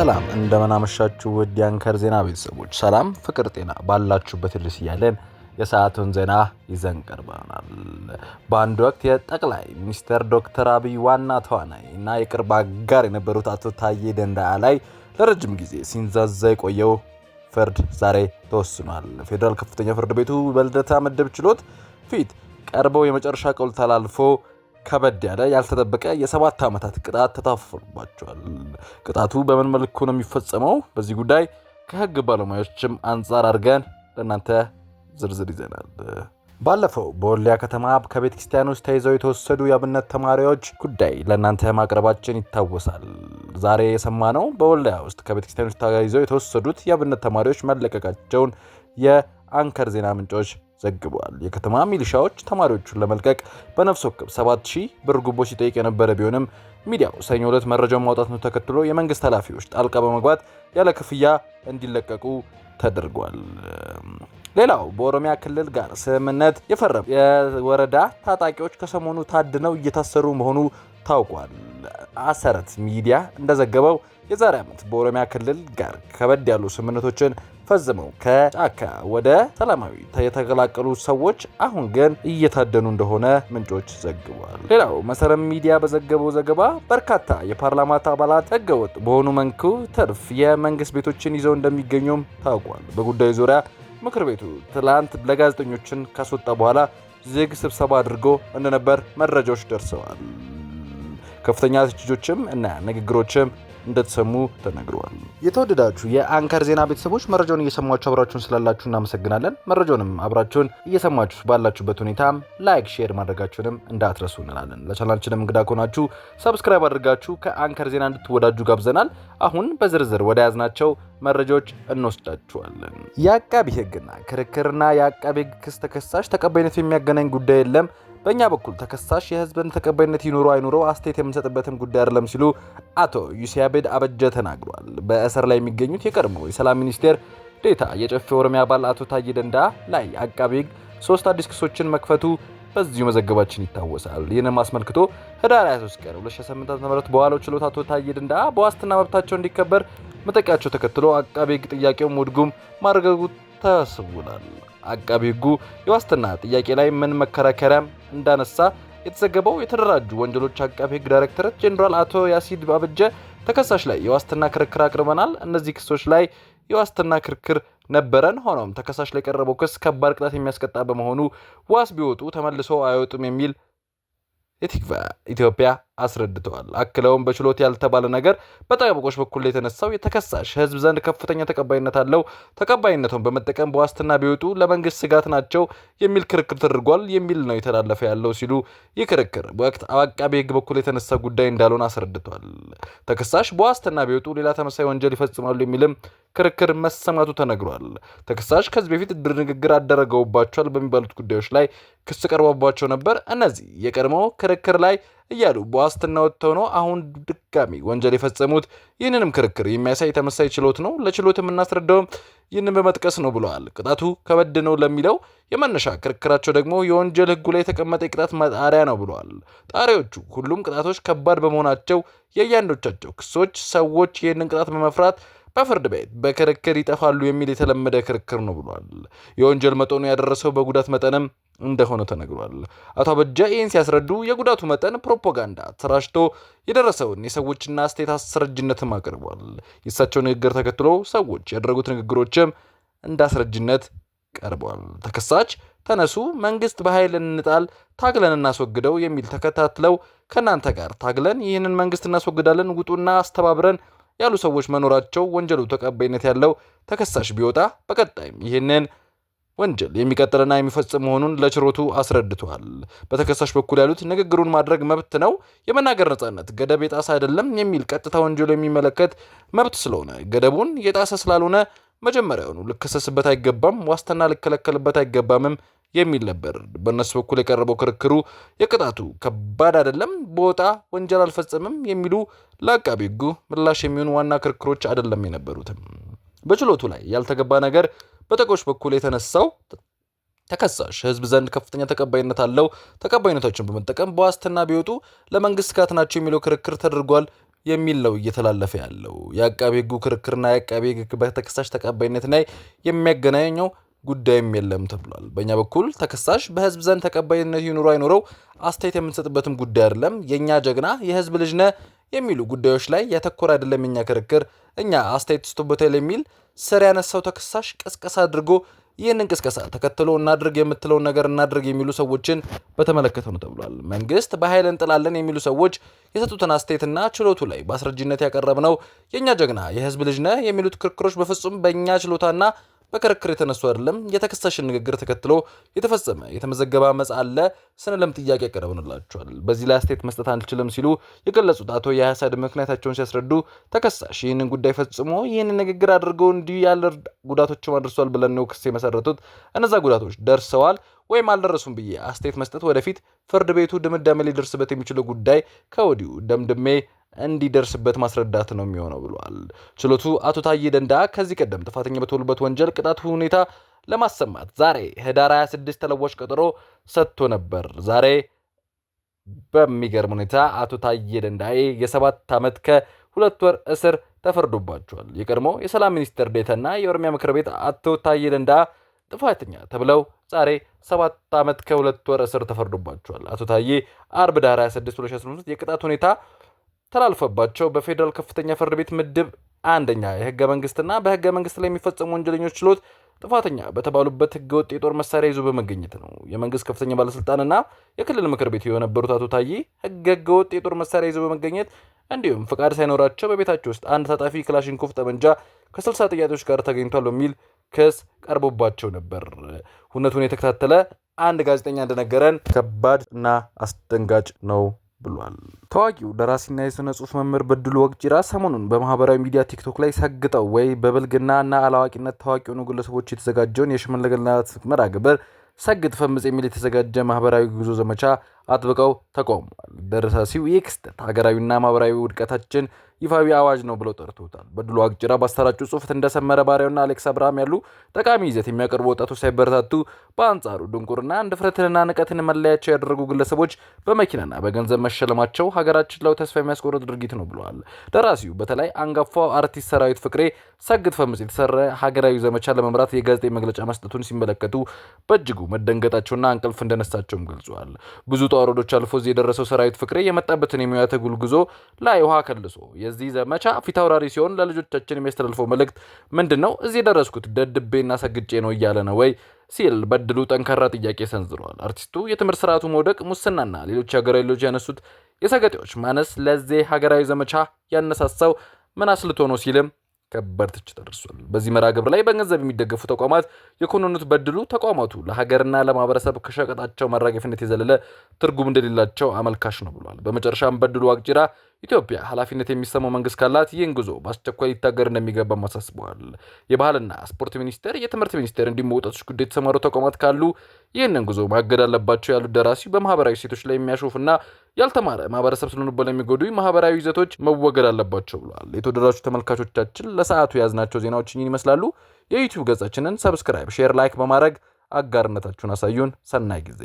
ሰላም እንደምን አመሻችሁ ውድ የአንከር ዜና ቤተሰቦች፣ ሰላም ፍቅር ጤና ባላችሁበት ይድረስ እያለን የሰዓቱን ዜና ይዘን ቀርበናል። በአንድ ወቅት የጠቅላይ ሚኒስትር ዶክተር አብይ ዋና ተዋናይ እና የቅርብ አጋር የነበሩት አቶ ታዬ ደንደዓ ላይ ለረጅም ጊዜ ሲንዛዛ የቆየው ፍርድ ዛሬ ተወስኗል። ፌዴራል ከፍተኛ ፍርድ ቤቱ በልደታ ምድብ ችሎት ፊት ቀርበው የመጨረሻ ቀውል ተላልፎ ከበድ ያለ ያልተጠበቀ የ7 ዓመታት ቅጣት ተጣፍሮባቸዋል። ቅጣቱ በምን መልኩ ነው የሚፈጸመው? በዚህ ጉዳይ ከህግ ባለሙያዎችም አንጻር አድርገን ለእናንተ ዝርዝር ይዘናል። ባለፈው በወልዲያ ከተማ ከቤተ ክርስቲያን ውስጥ ተይዘው የተወሰዱ የአብነት ተማሪዎች ጉዳይ ለእናንተ ማቅረባችን ይታወሳል። ዛሬ የሰማነው በወልዲያ ውስጥ ከቤተ ክርስቲያን ውስጥ ተይዘው የተወሰዱት የአብነት ተማሪዎች መለቀቃቸውን የአንከር ዜና ምንጮች ዘግቧል። የከተማ ሚሊሻዎች ተማሪዎቹን ለመልቀቅ በነፍስ ወከፍ 7000 ብር ጉቦ ሲጠይቅ የነበረ ቢሆንም ሚዲያው ሰኞ ዕለት መረጃውን ማውጣቱን ተከትሎ የመንግስት ኃላፊዎች ጣልቃ በመግባት ያለ ክፍያ እንዲለቀቁ ተደርጓል። ሌላው በኦሮሚያ ክልል ጋር ስምምነት የፈረሙ የወረዳ ታጣቂዎች ከሰሞኑ ታድነው እየታሰሩ መሆኑ ታውቋል። አሰረት ሚዲያ እንደዘገበው የዛሬ ዓመት በኦሮሚያ ክልል ጋር ከበድ ያሉ ስምምነቶችን ፈጽመው ከጫካ ወደ ሰላማዊ የተቀላቀሉ ሰዎች አሁን ግን እየታደኑ እንደሆነ ምንጮች ዘግበዋል። ሌላው መሰረት ሚዲያ በዘገበው ዘገባ በርካታ የፓርላማ አባላት ህገወጥ በሆኑ መልኩ ትርፍ የመንግስት ቤቶችን ይዘው እንደሚገኙም ታውቋል። በጉዳዩ ዙሪያ ምክር ቤቱ ትላንት ለጋዜጠኞችን ካስወጣ በኋላ ዝግ ስብሰባ አድርጎ እንደነበር መረጃዎች ደርሰዋል። ከፍተኛ ትችቶችም እና ንግግሮችም እንደተሰሙ ተነግረዋል። የተወደዳችሁ የአንከር ዜና ቤተሰቦች መረጃውን እየሰማችሁ አብራችሁን ስላላችሁ እናመሰግናለን። መረጃውንም አብራችሁን እየሰማችሁ ባላችሁበት ሁኔታም ላይክ፣ ሼር ማድረጋችሁንም እንዳትረሱ እንላለን። ለቻናላችንም እንግዳ ከሆናችሁ ሰብስክራይብ አድርጋችሁ ከአንከር ዜና እንድትወዳጁ ጋብዘናል። አሁን በዝርዝር ወደ ያዝናቸው መረጃዎች እንወስዳችኋለን። የአቃቢ ህግና ክርክርና የአቃቢ ህግ ክስ ተከሳሽ ተቀባይነት የሚያገናኝ ጉዳይ የለም። በእኛ በኩል ተከሳሽ የህዝብን ተቀባይነት ይኖረው አይኖረው አስተያየት የምንሰጥበትም ጉዳይ አይደለም ሲሉ አቶ ዩሲያቤድ አበጀ ተናግሯል። በእስር ላይ የሚገኙት የቀድሞ የሰላም ሚኒስቴር ዴታ የጨፌ ኦሮሚያ አባል አቶ ታዬ ደንደዓ ላይ አቃቤ ህግ 3 አዲስ ክሶችን መክፈቱ በዚሁ መዘገባችን ይታወሳል። ይህንም አስመልክቶ ህዳር 23 ቀን 2008 ዓ.ም በዋለው ችሎት አቶ ታዬ ደንደዓ በዋስትና መብታቸው እንዲከበር መጠየቃቸው ተከትሎ አቃቤ ህግ ጥያቄውን ውድቅ ማድረጉ ተሰውሏል። አቃቤ ህጉ የዋስትና ጥያቄ ላይ ምን መከራከሪያ እንዳነሳ የተዘገበው የተደራጁ ወንጀሎች አቃቤ ህግ ዳይሬክተር ጄኔራል አቶ ያሲድ አበጀ ተከሳሽ ላይ የዋስትና ክርክር አቅርበናል። እነዚህ ክሶች ላይ የዋስትና ክርክር ነበረን። ሆኖም ተከሳሽ ላይ የቀረበው ክስ ከባድ ቅጣት የሚያስቀጣ በመሆኑ ዋስ ቢወጡ ተመልሶ አይወጡም የሚል ኢትዮጵያ አስረድተዋል። አክለውም በችሎት ያልተባለ ነገር በጠበቆች በኩል የተነሳው የተከሳሽ ህዝብ ዘንድ ከፍተኛ ተቀባይነት አለው፣ ተቀባይነቱን በመጠቀም በዋስትና ቢወጡ ለመንግስት ስጋት ናቸው የሚል ክርክር ተደርጓል የሚል ነው የተላለፈ ያለው ሲሉ ይህ ክርክር በወቅት አቃቤ ህግ በኩል የተነሳ ጉዳይ እንዳልሆነ አስረድተዋል። ተከሳሽ በዋስትና ቢወጡ ሌላ ተመሳሳይ ወንጀል ይፈጽማሉ የሚልም ክርክር መሰማቱ ተነግሯል። ተከሳሽ ከዚህ በፊት ንግግር አደረገውባቸዋል በሚባሉት ጉዳዮች ላይ ክስ ቀርቦባቸው ነበር። እነዚህ የቀድሞ ክርክር ላይ እያሉ በዋስትና ወጥተው ነው አሁን ድጋሚ ወንጀል የፈጸሙት። ይህንንም ክርክር የሚያሳይ ተመሳሳይ ችሎት ነው ለችሎት የምናስረዳው ይህንን በመጥቀስ ነው ብለዋል። ቅጣቱ ከበድ ነው ለሚለው የመነሻ ክርክራቸው ደግሞ የወንጀል ህጉ ላይ የተቀመጠ የቅጣት ጣሪያ ነው ብለዋል። ጣሪያዎቹ ሁሉም ቅጣቶች ከባድ በመሆናቸው የእያንዳንዳቸው ክሶች ሰዎች ይህንን ቅጣት በመፍራት በፍርድ ቤት በክርክር ይጠፋሉ የሚል የተለመደ ክርክር ነው ብሏል። የወንጀል መጠኑ ያደረሰው በጉዳት መጠንም እንደሆነ ተነግሯል። አቶ አበጀ ይህን ሲያስረዱ የጉዳቱ መጠን ፕሮፓጋንዳ ተራሽቶ የደረሰውን የሰዎችና አስተያየት አስረጅነትም አቅርቧል። የእሳቸው ንግግር ተከትሎ ሰዎች ያደረጉት ንግግሮችም እንዳስረጅነት ቀርቧል። ተከሳሽ ተነሱ፣ መንግስት በኃይል እንጣል፣ ታግለን እናስወግደው የሚል ተከታትለው ከናንተ ጋር ታግለን ይህንን መንግስት እናስወግዳለን፣ ውጡና አስተባብረን ያሉ ሰዎች መኖራቸው ወንጀሉ ተቀባይነት ያለው ተከሳሽ ቢወጣ በቀጣይም ይህንን ወንጀል የሚቀጥልና የሚፈጽም መሆኑን ለችሎቱ አስረድተዋል። በተከሳሽ በኩል ያሉት ንግግሩን ማድረግ መብት ነው፣ የመናገር ነጻነት ገደብ የጣሰ አይደለም የሚል ቀጥታ ወንጀሉ የሚመለከት መብት ስለሆነ ገደቡን የጣሰ ስላልሆነ መጀመሪያውኑ ልከሰስበት አይገባም፣ ዋስትና ልከለከልበት አይገባምም የሚል ነበር። በእነሱ በኩል የቀረበው ክርክሩ የቅጣቱ ከባድ አይደለም፣ በወጣ ወንጀል አልፈጸምም የሚሉ ለአቃቤ ህጉ ምላሽ የሚሆኑ ዋና ክርክሮች አይደለም የነበሩትም። በችሎቱ ላይ ያልተገባ ነገር በጠበቆች በኩል የተነሳው ተከሳሽ ህዝብ ዘንድ ከፍተኛ ተቀባይነት አለው፣ ተቀባይነቶችን በመጠቀም በዋስትና ቢወጡ ለመንግስት ስጋት ናቸው የሚለው ክርክር ተደርጓል የሚል ነው እየተላለፈ ያለው። የአቃቤ ሕጉ ክርክርና የአቃቤ ሕግ በተከሳሽ ተቀባይነት ላይ የሚያገናኘው ጉዳይም የለም ተብሏል። በእኛ በኩል ተከሳሽ በህዝብ ዘንድ ተቀባይነት ይኑሮ አይኑረው አስተያየት የምንሰጥበትም ጉዳይ አይደለም። የኛ ጀግና የህዝብ ልጅ ነህ የሚሉ ጉዳዮች ላይ ያተኮረ አይደለም የኛ ክርክር። እኛ አስተያየት ስቶበታል የሚል ስር ያነሳው ተከሳሽ ቅስቀሳ አድርጎ ይህንን ቅስቀሳ ተከትሎ እናድርግ የምትለውን ነገር እናድርግ የሚሉ ሰዎችን በተመለከተ ነው ተብሏል። መንግስት በኃይል እንጥላለን የሚሉ ሰዎች የሰጡትን አስተያየትና ችሎቱ ላይ በአስረጅነት ያቀረብነው የኛ ጀግና የህዝብ ልጅ ነህ የሚሉት ክርክሮች በፍጹም በእኛ ችሎታና በክርክር የተነሱ አይደለም። የተከሳሽን ንግግር ተከትሎ የተፈጸመ የተመዘገበ አመጽ አለ ስንለም ጥያቄ ያቀረብንላቸዋል። በዚህ ላይ አስተያየት መስጠት አንችልም ሲሉ የገለጹት አቶ የሐሳድ ምክንያታቸውን ሲያስረዱ ተከሳሽ ይህንን ጉዳይ ፈጽሞ ይህንን ንግግር አድርገው እንዲህ ያለ ጉዳቶችም አድርሷል ብለን ነው ክስ የመሰረቱት። እነዛ ጉዳቶች ደርሰዋል ወይም አልደረሱም ብዬ አስተያየት መስጠት ወደፊት ፍርድ ቤቱ ድምዳሜ ሊደርስበት የሚችለው ጉዳይ ከወዲሁ ደምድሜ እንዲደርስበት ማስረዳት ነው የሚሆነው ብሏል። ችሎቱ አቶ ታዬ ደንዳ ከዚህ ቀደም ጥፋተኛ በተባሉበት ወንጀል ቅጣት ሁኔታ ለማሰማት ዛሬ ህዳር 26 ተለዋጭ ቀጠሮ ሰጥቶ ነበር። ዛሬ በሚገርም ሁኔታ አቶ ታዬ ደንዳ የ7 ዓመት ከ2 ወር እስር ተፈርዶባቸዋል። የቀድሞ የሰላም ሚኒስትር ዴኤታና የኦሮሚያ ምክር ቤት አቶ ታዬ ደንዳ ጥፋተኛ ተብለው ዛሬ 7 ዓመት ከ2 ወር እስር ተፈርዶባቸዋል። አቶ ታዬ አርብ ዳር 26 2018 የቅጣት ሁኔታ ተላልፈባቸው በፌዴራል ከፍተኛ ፍርድ ቤት ምድብ አንደኛ የህገ መንግስትና በህገ መንግስት ላይ የሚፈጸሙ ወንጀለኞች ችሎት ጥፋተኛ በተባሉበት ህገወጥ የጦር መሳሪያ ይዞ በመገኘት ነው። የመንግስት ከፍተኛ ባለስልጣንና የክልል ምክር ቤት የነበሩት አቶ ታዬ ህገወጥ የጦር መሳሪያ ይዞ በመገኘት እንዲሁም ፍቃድ ሳይኖራቸው በቤታቸው ውስጥ አንድ ታጣፊ ክላሽንኮቭ ጠመንጃ ከ60 ጥያቄዎች ጋር ተገኝቷል በሚል ክስ ቀርቦባቸው ነበር። ሁነቱን የተከታተለ አንድ ጋዜጠኛ እንደነገረን ከባድ እና አስደንጋጭ ነው ብሏል። ታዋቂው ደራሲና የሥነ ጽሑፍ መምህር በድሉ ወቅጂራ ሰሞኑን በማህበራዊ ሚዲያ ቲክቶክ ላይ ሰግጠው ወይ በብልግናና አላዋቂነት ታዋቂ የሆኑ ግለሰቦች የተዘጋጀውን የሽመለገላት መርሃ ግብር ሰግጥ ፈምጽ የሚል የተዘጋጀ ማህበራዊ ጉዞ ዘመቻ አጥብቀው ተቃውመዋል። ደራሲው ይህ ክስተት ሀገራዊና ማህበራዊ ውድቀታችን ይፋዊ አዋጅ ነው ብለው ጠርተውታል። በድሉ ወቅጂራ ባሰራጩ ጽሑፍ እንደሰመረ ባሪያውና አሌክስ አብርሃም ያሉ ጠቃሚ ይዘት የሚያቀርቡ ወጣቶች ሳይበረታቱ በአንጻሩ ድንቁርና ድፍረትንና ንቀትን መለያቸው ያደረጉ ግለሰቦች በመኪናና በገንዘብ መሸለማቸው ሀገራችን ለው ተስፋ የሚያስቆርጥ ድርጊት ነው ብለዋል። ደራሲው በተለይ አንጋፋው አርቲስት ሰራዊት ፍቅሬ ሰግጥ ፈምጽ የተሰራ ሀገራዊ ዘመቻ ለመምራት የጋዜጣዊ መግለጫ መስጠቱን ሲመለከቱ በእጅጉ መደንገጣቸውና እንቅልፍ እንደነሳቸውም ገልጸዋል። ብዙ ተዋረዶች አልፎ እዚህ የደረሰው ሰራዊት ፍቅሬ የመጣበትን የሙያ ትግል ጉዞ ላይ ውሃ ከልሶ የዚህ ዘመቻ ፊታውራሪ ሲሆን ለልጆቻችን የሚያስተላልፈው መልእክት ምንድነው? እዚህ የደረስኩት ደድቤና ሰግጬ ነው እያለ ነው ወይ ሲል በድሉ ጠንካራ ጥያቄ ሰንዝረዋል። አርቲስቱ የትምህርት ስርዓቱ መውደቅ፣ ሙስናና ሌሎች ሀገራዊ ልጆች ያነሱት የሰገጤዎች ማነስ ለዚህ ሀገራዊ ዘመቻ ያነሳሳው ምን አስልቶ ነው ሲልም ከባድ ትችት ደርሷል። በዚህ መርሃ ግብር ላይ በገንዘብ የሚደገፉ ተቋማት የኮንኑት በድሉ ተቋማቱ ለሀገርና ለማህበረሰብ ከሸቀጣቸው ማራገፊነት የዘለለ ትርጉም እንደሌላቸው አመልካች ነው ብሏል። በመጨረሻም በድሉ ወቅጂራ ኢትዮጵያ ኃላፊነት የሚሰማው መንግስት ካላት ይህን ጉዞ በአስቸኳይ ሊታገር እንደሚገባ አሳስበዋል። የባህልና ስፖርት ሚኒስቴር፣ የትምህርት ሚኒስቴር እንዲሁም ወጣቶች ጉዳይ የተሰማሩ ተቋማት ካሉ ይህንን ጉዞ ማገድ አለባቸው ያሉት ደራሲ በማህበራዊ ሴቶች ላይ የሚያሾፍና ያልተማረ ማህበረሰብ ስለሆኑበት የሚጎዱ ማህበራዊ ይዘቶች መወገድ አለባቸው ብለዋል። የተወደዳችሁ ተመልካቾቻችን ለሰዓቱ የያዝናቸው ዜናዎች ይህን ይመስላሉ። የዩቲዩብ ገጻችንን ሰብስክራይብ፣ ሼር፣ ላይክ በማድረግ አጋርነታችሁን አሳዩን። ሰናይ ጊዜ